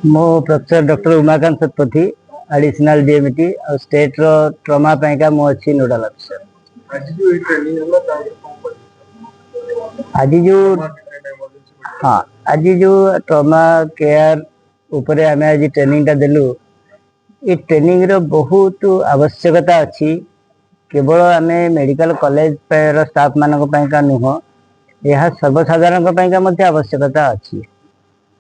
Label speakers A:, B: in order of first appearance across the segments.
A: मो professor doctor Umakant Satpathy additional DMT और state रो trauma का मो अच्छी नोडल अफिसर। आज जो हाँ आज जो ट्रमा केयर उपरे आमे आज ट्रेनिंग टा देलु ये ट्रेनिंग रो बहुत आवश्यकता अच्छी केवल आमे मेडिकल कॉलेज पर स्टाफ मानक का नुह यह सर्वसाधारण का आवश्यकता अच्छी।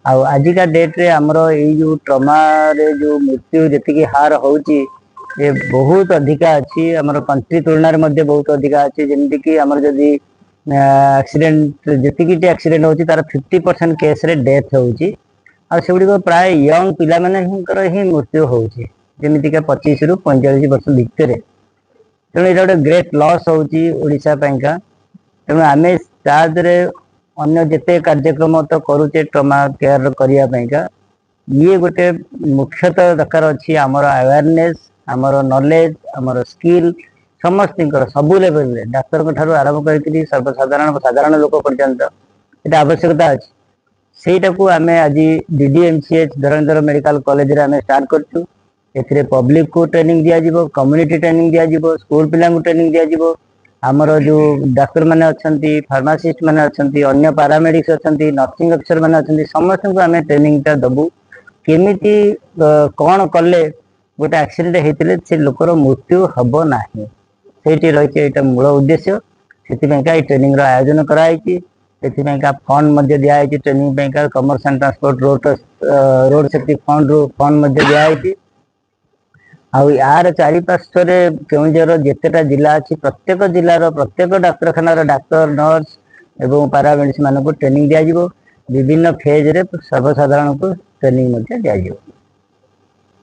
A: आजिका डेट रे हमर ये जो ट्रमा रे जो मृत्यु जी हार होची ये बहुत अधिका अच्छी हमर कंट्री तुलना रे मध्य बहुत अधिका अच्छी जेमति कि हमर जदी एक्सीडेंट जी एक्सीडेंट होची तार 50% केस रे डेथ होची आ सेगुडी को प्राय यंग पिला माने ही मृत्यु होची जेमति कि 25 रु 45 वर्ष भितर तेणु ये गोटे ग्रेट लॉस होची ओडिशा पैंका। तेणु आमे तादरे अन्य जिते कार्यक्रम तो करुचे ट्रमा केयर करिया पैंका ये गोटे मुख्यतः दरकार अच्छी आमर अवेयरनेस आमर नॉलेज आमर स्किल समस्त सबू लेवल डाक्तर ठारू आरंभ कर साधारण लोक पर्यंत ये आवश्यकता अच्छी सेटा को आम आज डीडीएमसीएच धरंधर मेडिकल कॉलेज रे स्टार्ट करछु। एथिरे पब्लिक को ट्रेनिंग दिया जिवो कम्युनिटी ट्रेनिंग दिया जिवो स्कूल पिला को ट्रेनिंग दिया जिवो आमर जो डाक्तर मैंने अच्छा फार्मासीस्ट मैंने अच्छा अन्य पारामेडिक्स अच्छा नर्सिंग अफिसर मैंने अच्छा समस्त को आम ट्रेनिंग दबू केमिति कौन कले गोटे एक्सीडेंट होते से लोकर मृत्यु हम ना से रही मूल उद्देश्य से ट्रेनिंग आयोजन कराई फंड दिखाई training commerce and transport road safety fund दिखाई यार चारिपार्श्वे केउंझर जेतेटा जिला अच्छी प्रत्येक जिलार प्रत्येक डाक्तखाना डाक्तर नर्स एवं पारामेडिक्स मान ट्रेनिंग दिज्व विभिन्न फेज रे सर्वसाधारण को ट्रेनिंग दिज्व।